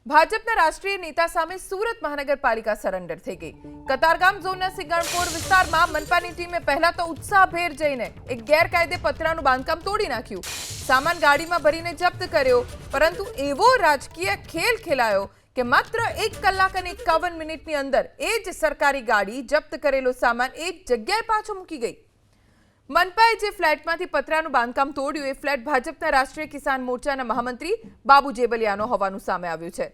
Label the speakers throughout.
Speaker 1: ભાજપના રાષ્ટ્રીય નેતા સામે સુરત મહાનગરપાલિકા સરેન્ડર થઈ ગઈ। કતારગામ ઝોનના સિંગણપોર વિસ્તારમાં મનપાની ટીમે પહેલા તો ઉત્સાહભેર જઈને એક ગેરકાયદે પતરાનું બાંધકામ તોડી નાખ્યું, સામાન ગાડીમાં ભરીને જપ્ત કર્યો, પરંતુ એવો રાજકીય ખેલ ખેલાયો કે માત્ર 1 કલાક અને 51 મિનિટની અંદર એ જ સરકારી ગાડી જપ્ત કરેલો સામાન એ જ જગ્યાએ પાછો મૂકી ગઈ। मनपाए जे फ्लेटमांथी पतरानुं बांधकाम तोड्युं ए फ्लेट भाजपना राष्ट्रीय किसान मोर्चाना महामंत्री बाबू जेबलियानो होवानुं सामे आव्युं छे।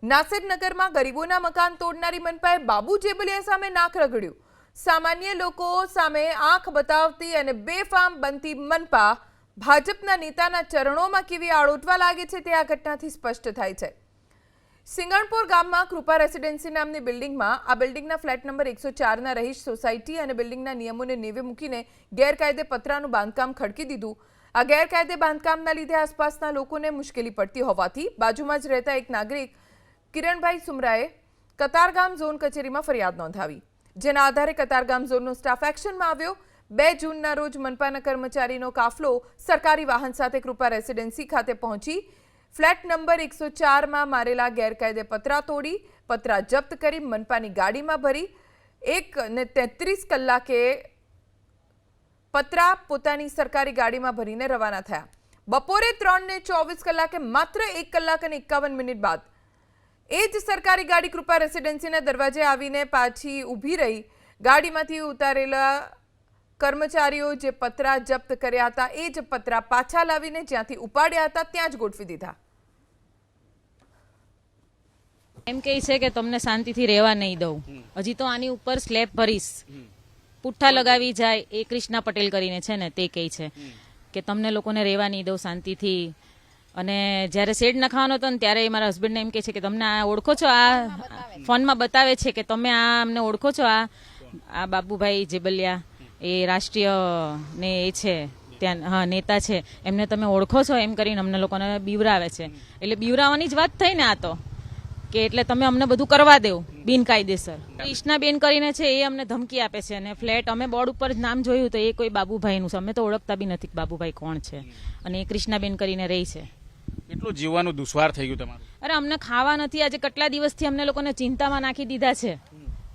Speaker 1: नासिरनगरमां गरीबोना मकान तोड़नारी मनपाए बाबू जेबलिया सामे नाक रगड्युं। सामान्य लोको सामे आंख बतावती अने बेफाम बनती मनपा भाजपना नेताना चरणोमां केवी आळोटवा लागे छे ते आ घटनाथी स्पष्ट थाय छे। सिंगणपोर गाममां कृपा रेसिडेन्सी नामनी बिल्डिंगमां आ बिल्डिंगना फ्लेट नंबर 104 ना रहीश सोसायटी अने बिल्डिंगना नियमोने नेवे मूकीने गैरकायदे पतरानुं बांधकाम खड़की दीधुं। आ गैरकायदे बांधकामना लीधे आसपासना लोकोने मुश्केली पड़ती होवाथी बाजुमां ज रहेता एक नागरिक किरणभाई सुमराए कतारगाम झोन कचेरीमां फरियाद नोंधावी, जेना आधारे कतारगाम झोननो स्टाफ एक्शनमां आव्यो। 2 जूनना रोज मनपाना कर्मचारीनो काफलो सरकारी वाहन साथे कृपा रेसिडेन्सी खाते पहोंची फ्लेट नंबर 104 में मारेला गैरकायदे पतरा तोड़ी पतरा जप्त करी मनपानी गाड़ी में भरी 1:33 कलाके पतरा पोतानी सरकारी गाड़ी में भरीने रवाना थया। बपोरे 3:24 कलाके मात्र 1 कलाक અને 51 मिनिट बाद ए ज सरकारी गाड़ी कृपा रेसिडेन्सीना दरवाजे आवीने पाછી ઊભી રહી। गाड़ीमांथी उतारेला कर्मचारीओ जे पतरा जप्त कर्या हता ए ज पतरा पाछा लावीने ज्यांथी उपाड्या हता ત્યાં જ ગોઠવી દીધા।
Speaker 2: એમ કહે છે કે તમને શાંતિથી રહેવા નહીં દઉં, હજી તો આની ઉપર સ્લેબ ભરીશ, પુઠ્ઠા લગાવી જાય એ કૃષ્ણા પટેલ કરીને છે ને તે કહે છે કે તમને લોકોને રહેવા નહીં દઉં શાંતિથી। અને જ્યારે શેડ નખાવાનો હતો ને ત્યારે મારા હસબન્ડને એમ કહે છે કે તમને આ ઓળખો છો, આ ફોનમાં બતાવે છે કે તમે આ અમને ઓળખો છો, આ બાબુભાઈ જેબલિયા એ રાષ્ટ્રીય ને એ છે ત્યાં હા નેતા છે, એમને તમે ઓળખો છો એમ કરીને અમને લોકોને બીવરાવે છે। એટલે બીવરાવાની જ વાત થઈ ને આ તો કે એટલે તમે અમને બધું કરવા દેવ બિનકાયદેસર। કૃષ્ણાબેન કરીને છે એ અમને ધમકી આપે છે અને ફ્લેટ અમે બોર્ડ ઉપર જ નામ જોયું તો એ કોઈ બાબુભાઈનું છે, અમે તો ઓળખતા બી નથી બાબુભાઈ કોણ છે, અને એ કૃષ્ણાબેન કરીને રહી છે।
Speaker 3: કેટલું જીવવાનું દુશ્વાર થઈ ગયું તમારું?
Speaker 2: અરે અમને ખાવા નથી, આજે કેટલા દિવસથી અમને લોકોને ચિંતામાં નાખી દીધા છે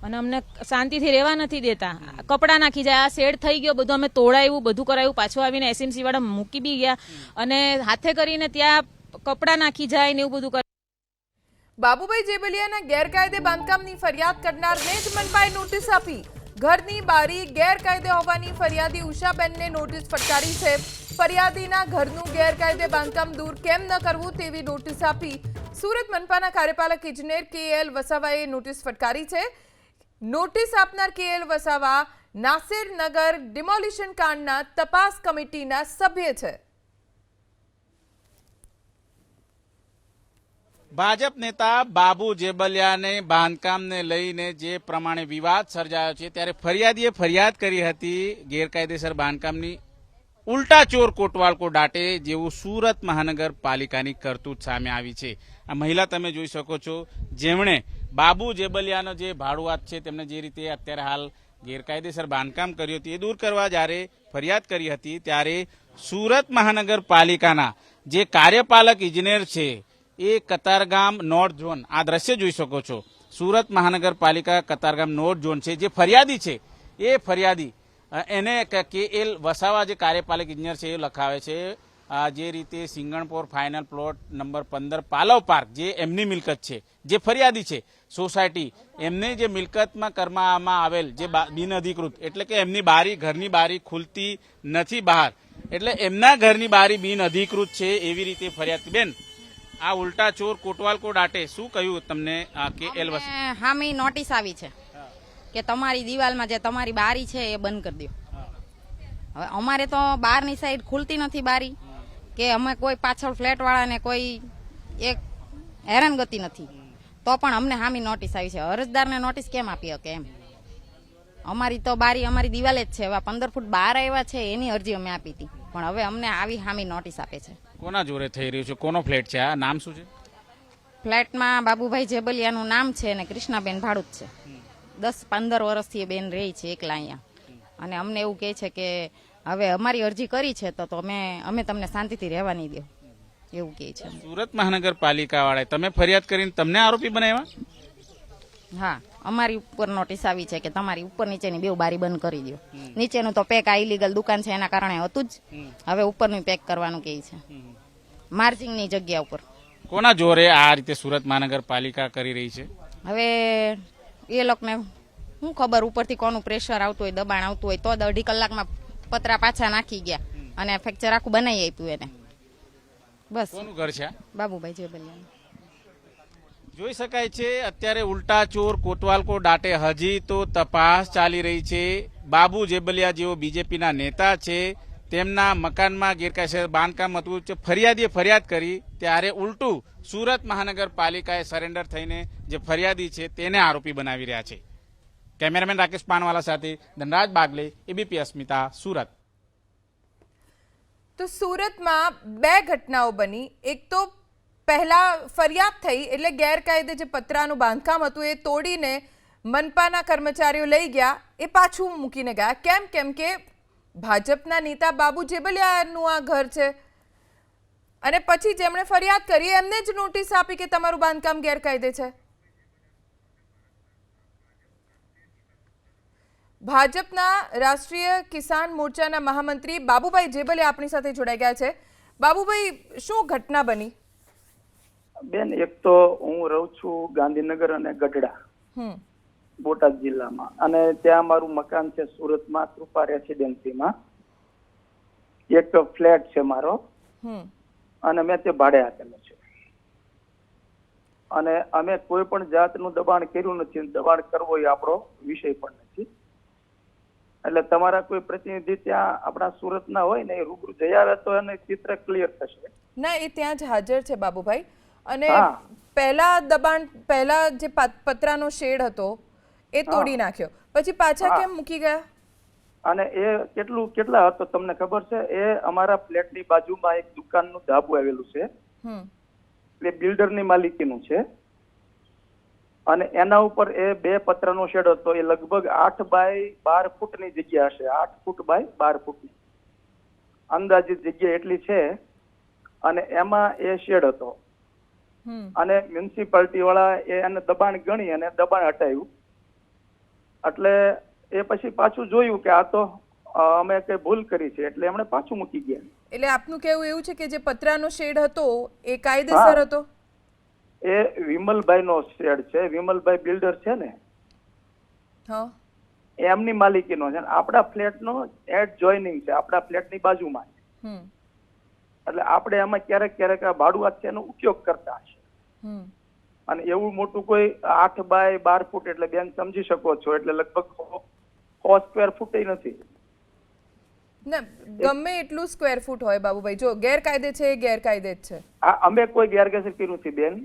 Speaker 2: અને અમને શાંતિથી રહેવા નથી દેતા। કપડાં નાખી જાય, આ શેડ થઈ ગયો, બધું અમે તોડાયું, બધું કરાયું, પાછું આવીને એસએમસી વાળા મૂકી બી ગયા અને હાથે કરીને ત્યાં કપડાં નાખી જાય ને એવું બધું કરે।
Speaker 1: बाबूभाई जेबलियाना गैरकायदे बांधकामनी फरियाद करनारने ज मनपाए नोटिस आपी। घरनी बारी गैरकायदे होवानी फरियादी उषाबेनने नोटिस फटकारी छे। फरियादीना घरનું गैरकायदे बांधकाम दूर केम न करવું તેવી નોટિસ આપી સુરત મનપાના કાર્યપાલક ઇજનેર કેએલ વસાવાએ નોટિસ ફટકારી છે। નોટિસ આપનાર કેએલ વસાવા નાસિરનગર ડિમોલિશન કાંડના તપાસ કમિટીના સભ્ય છે।
Speaker 3: ભાજપ નેતા બાબુ જેબલિયાને બાંધકામને લઈને જે પ્રમાણે વિવાદ સર્જાયો છે ત્યારે ફરિયાદીએ ફરિયાદ કરી હતી ગેરકાયદેસર બાંધકામની, ઉલટા ચોર કોટવાલ કો દાટે જેવું સુરત મહાનગરપાલિકાની કરતૂત સામે આવી છે। આ મહિલા તમે જોઈ શકો છો જેમણે બાબુ જેબલિયાનો જે ભાડુઆત છે તેમને જે રીતે અત્યારે હાલ ગેરકાયદેસર બાંધકામ કર્યું હતું એ દૂર કરવા જ્યારે ફરિયાદ કરી હતી ત્યારે સુરત મહાનગરપાલિકાના જે કાર્યપાલક ઇજનેર છે એ કતારગામ નોર્થ ઝોન, આ દ્રશ્ય જોઈ શકો છો, સુરત મહાનગરપાલિકા કતારગામ નોર્થ ઝોન છે જે ફરિયાદી છે એ ફરિયાદી એને કેએલ વસાવા જે કાર્યપાલક ઇજનેર છે એ લખાવે છે જે રીતે Singanpor final plot number 15 Palav park જે એમની મિલકત છે, જે ફરિયાદી છે સોસાયટી, એમને જે મિલકતમાં કરવામાં આવેલ જે બિનઅધિકૃત એટલે કે એમની બારી ઘરની બારી ખુલતી નથી બહાર, એટલે એમના ઘરની બારી બિનઅધિકૃત છે એવી રીતે ફરિયાદ। બેન, આ ઉલટા ચોર કોટવાલ કો દાટે શું કહ્યું તમને કેએલ વસાવા?
Speaker 4: હામી નોટિસ આવી છે કે તમારી દિવાલમાં જે તમારી બારી છે એ બંધ કરી દો। હવે અમારે તો બહારની સાઈડ ખુલતી નથી બારી કે અમે કોઈ પાછળ ફ્લેટ વાળાને કોઈ એક હેરાનગતિ નથી, તો પણ અમને હામી નોટિસ આવી છે। અરજદારને નોટિસ કેમ આપી શકે એમ? અમારી તો બારી અમારી દિવાલે જ છે, હવે 15 ફૂટ બહાર આવ્યા છે એની અરજી અમે આપી હતી, પણ હવે અમને આવી હામી નોટિસ આપે છે।
Speaker 3: કોના જોડે થઈ રહ્યું છે? કોનો ફ્લેટ છે? આ નામ શું છે?
Speaker 4: ફ્લેટમાં બાબુભાઈ જેબલિયાનું નામ છે અને કૃષ્ણાબેન ભાડુત છે। 10-15 વર્ષથી એ બેન રહી છે એકલા અહીંયા, અને અમને એવું કહે છે કે હવે અમારી અરજી કરી છે તો અમે તમને શાંતિથી રહેવા નહીં દો। એવું કહે છે.
Speaker 3: સુરત મહાનગરપાલિકા વાળાએ તમે ફરિયાદ કરીને તમને આરોપી બનાવ્યા?
Speaker 4: હા, અમારી ઉપર નોટિસ આવી છે કે તમારી ઉપર નીચેની બેવ બારી બંધ કરી દો. નીચેનું તો પેક આ ઇલીગલ દુકાન છે એના કારણે હતું જ, હવે ઉપરનું પેક કરવાનું કહે છે માર્જિંગની જગ્યા ઉપર.
Speaker 3: કોના જોરે આ રીતે સુરત મહાનગરપાલિકા કરી રહી છે?
Speaker 4: હવે એ લોકોને શું ખબર ઉપરથી કોનું પ્રેશર આવતું હોય, દબાણ આવતું હોય, તો 1.5 કલાકમાં પતરા પાછા નાખી ગયા અને ફ્રેક્ચર આખું બનાવી આપ્યું એને. બસ.
Speaker 3: કોનું ઘર છે આ?
Speaker 4: બાબુભાઈ જેબલિયા.
Speaker 3: જોઈ શકાય છે અત્યારે ઉલ્ટા ચોર કોટવાલ કો દાટે હજી તો તપાસ ચાલી રહી છે. બાબુ જેબલિયા જેઓ બીજેપીના નેતા છે, તેમના મકાનમાં ગેરકાયદેસર બાંધકામ હતું. ફરિયાદીએ ફરિયાદ કરી ત્યારે ઉલટું સુરત મહાનગરપાલિકાએ સરેન્ડર થઈને જે ફરિયાદી છે તેને આરોપી બનાવી રહ્યા છે. કેમેરામેન રાકેશ પાનવાલા સાથે ધનરાજ બાગલે, એબીપી અસ્મિતા, સુરત.
Speaker 1: તો સુરતમાં 2 ઘટનાઓ બની. એક તો પહેલા ફરિયાદ થઈ એટલે ગેરકાયદે જે પતરાનું બાંધકામ હતું એ તોડીને મનપાના કર્મચારીઓ લઈ ગયા, એ પાછું મૂકીને ગયા. કેમ કે ભાજપના નેતા બાબુ જેબલિયાનું આ ઘર છે અને પછી જેમણે ફરિયાદ કરી એમને જ નોટિસ આપી કે તમારું બાંધકામ ગેરકાયદે છે. ભાજપના રાષ્ટ્રીય કિસાન મોરચાના મહામંત્રી બાબુભાઈ જેબલિયા આપણી સાથે જોડાઈ ગયા છે. બાબુભાઈ, શું ઘટના બની?
Speaker 5: બેન, એક તો હું રહું છું ગાંધીનગર અને ગઢડા, બોટાદ જિલ્લામાં, અને ત્યાં મારું મકાન છે સુરતમાં કૃપા રેસિડેન્સીમાં. એક ફ્લેટ છે મારો અને મેં તે ભાડે આપેલો છે. અને અમે કોઈ પણ જાતનું દબાણ કર્યું નથી, દબાણ કરવો એ આપણો વિષય પણ નથી. એટલે તમારા કોઈ પ્રતિનિધિ ત્યાં આપણા સુરતના હોય ને એ રૂબરૂ જઈ આવે તો એને ચિત્ર ક્લિયર થશે.
Speaker 1: ના, એ ત્યાં જ હાજર છે બાબુભાઈ. અને પહેલા જે પતરાનો શેડ હતો એ તોડી નાખ્યો, પછી પાછા કેમ મૂકી ગયા?
Speaker 5: અને એ કેટલા હતો તમને ખબર છે? એ અમારા ફ્લેટની બાજુમાં એક દુકાનનું ધાબુ આવેલું છે, એ બિલ્ડરની માલિકીનું છે. અને એના ઉપર એ 2 પતરાનો શેડ હતો. એ લગભગ 8 બાય 12 ફૂટની જગ્યા હશે, 8 ફૂટ બાય 12 ફૂટની અંદાજિત જગ્યા એટલી છે. અને એમાં એ શેડ હતો અને મ્યુનિસિપાલિટી વાળા એને દબાણ ગણી અને દબાણ હટાવ્યું. એટલે એ પછી પાછું જોયું કે આ તો અમે કઈ ભૂલ કરી છે, એટલે એમણે પાછું મૂકી ગયા.
Speaker 1: એટલે આપનું કહેવું એવું છે કે જે પતરાનો શેડ હતો એ કાયદેસર હતો?
Speaker 5: એ વિમલભાઈ નો શેડ છે. વિમલભાઈ બિલ્ડર છે ને, એમની માલિકીનો છે. આપણા ફ્લેટ નો એડ જોઈનિંગ છે, આપણા ફ્લેટ ની બાજુમાં. એટલે આપણે એમાં ક્યારેક આ ભાડુઆત છે એનો ઉપયોગ કરતા હશે. અને એવું મોટું કોઈ 8 બાય 12 ફૂટ એટલે બેન સમજી શકો છો, એટલે લગભગ 100 સ્ક્વેર ફૂટ નથી.
Speaker 1: ના, ગમે એટલું સ્ક્વેર ફૂટ હોય બાબુભાઈ, જો ગેરકાયદે છે એ ગેરકાયદે જ છે.
Speaker 5: અમે કોઈ ગેરકાયદેસર કર્યું નથી બેન.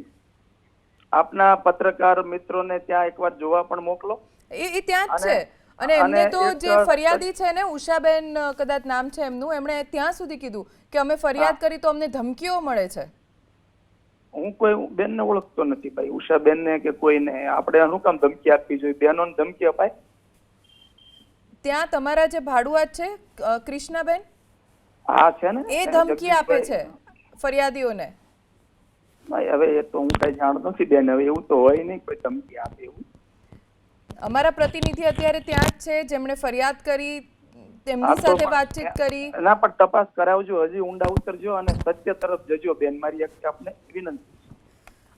Speaker 5: આપના પત્રકાર મિત્રોને ત્યાં એકવાર જોવા પણ મોકલો.
Speaker 1: એ ત્યાં જ છે. અને એમને તો જે ફરિયાદી છે ને, ઉષાબેન કદાચ નામ છે એમનું, એમણે ત્યાં સુધી કીધું કે અમે ફરિયાદ કરી તો અમને ધમકીઓ મળે છે.
Speaker 5: હું કોઈ બેનને ઓળખતો નથી ભાઈ, ઉષાબેનને કે કોઈને. આપણે શું કામ ધમકી આપવી જોઈએ? બહેનોને ધમકી અપાય?
Speaker 1: ત્યાં તમારા જે ભાડુઆત છે કૃષ્ણાબેન,
Speaker 5: હા છે ને,
Speaker 1: એ ધમકી આપે છે ફરિયાદીઓને.
Speaker 5: હવે એ તો હું કઈ જાણતો નથી બેન, હવે એવું તો હોય નહીં કોઈ ધમકી આપે એવું.
Speaker 1: અમારા પ્રતિનિધિ અત્યારે ત્યાં જ છે જેમણે ફરિયાદ કરી, તેમની સાથે વાતચીત કરી.
Speaker 5: ના, પણ તપાસ કરાવજો, હજી ઊંડા ઉતરજો અને સત્ય તરફ જજો બેન, મારી એક આપને વિનંતી.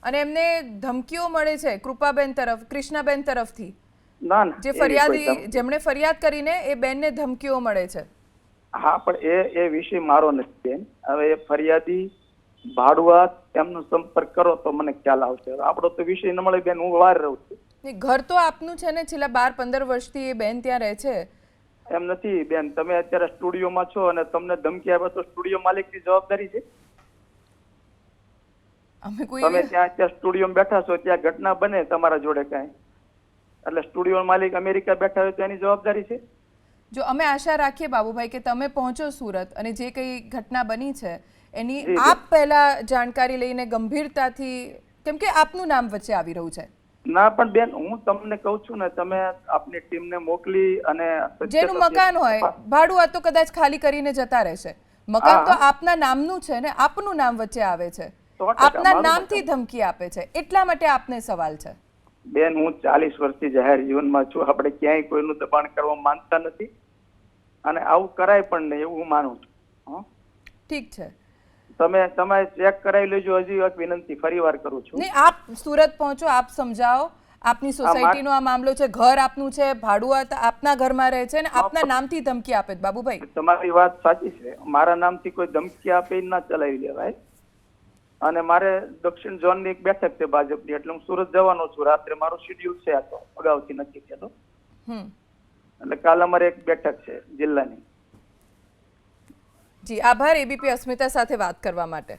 Speaker 1: અને એમને ધમકીઓ મળે છે કૃપાબેન તરફ, કૃષ્ણાબેન તરફથી.
Speaker 5: ના,
Speaker 1: જે ફરિયાદી જેમણે ફરિયાદ કરીને એ બેનને ધમકીઓ મળે છે.
Speaker 5: હા, પણ એ વિષય મારો નથી બેન. હવે એ ફરિયાદી ભાડુઆત એમનો સંપર્ક કરો તો મને ખ્યાલ આવશે. આપણો તો વિષય ન મળે બેન, હું વાર રહું છું.
Speaker 1: ઘર તો આપનું છે ને, છેલ્લા 12-15 વર્ષથી એ બેન ત્યાં રહે છે.
Speaker 5: એમ નથી બેન, તમે અત્યારે સ્ટુડિયોમાં છો અને તમને ધમકી આપે તો સ્ટુડિયો માલિકની જવાબદારી છે? તમે ત્યાં સ્ટુડિયોમાં બેઠા છો, ત્યાં ઘટના બને તમારા જોડે કાંઈ, એટલે સ્ટુડિયો માલિક અમેરિકા બેઠા હોય તો એની જવાબદારી છે?
Speaker 1: જો અમે આશા રાખીએ બાબુભાઈ કે તમે પહોંચો સુરત અને જે કઈ ઘટના બની છે એની આપ પહેલા જાણકારી લઈને ગંભીરતાથી, કેમ કે આપનું નામ વચ્ચે આવી રહ્યું છે.
Speaker 5: ના પણ બેન, હું તમને કહું છું ને, તમે આપની ટીમને મોકલી અને
Speaker 1: જેનું મકાન હોય ભાડું આ તો કદાચ ખાલી કરીને જતા રહેશે, મકાન તો આપના નામનું છે ને, આપનું નામ વચ્ચે આવે છે,
Speaker 5: 100%
Speaker 1: આપના
Speaker 5: મારું
Speaker 1: નામથી ધમકી આપે છે, એટલા માટે આપને સવાલ છે.
Speaker 5: બેન, હું 40 વર્ષથી જાહેર જીવનમાં છું. આપણે ક્યાંય કોઈનું દબાણ કરવા માંગતા નથી અને આવું કરાય પણ નહીં એવું હું માનું છું. હં?
Speaker 1: ઠીક છે.
Speaker 5: તમે ચેક કરાવી લેજો. હજી એક વિનંતી ફરીવાર કરું છું.
Speaker 1: નહીં, આપ સુરત પહોંચો, આપ સમજાવો. આપની સોસાયટીનો આ મામલો છે, ઘર આપનું છે, ભાડું આપના ઘરમાં રહે છે ને આપના નામથી ધમકી આપે છે. બાબુભાઈ,
Speaker 5: તમારી વાત સાચી છે. મારા નામથી કોઈ ધમકી આપે ના ચલાવી લેવાય. અને મારે દક્ષિણ ઝોનની એક બેઠક છે ભાજપની, એટલે હું સુરત જવાનો છું. રાત્રે મારું શેડ્યુલ છે, આ તો અગાઉથી નક્કી થયેલો. એટલે કાલ અમારે એક બેઠક છે જિલ્લાની.
Speaker 1: જી આભાર એબીપી અસ્મિતા સાથે વાત કરવા માટે.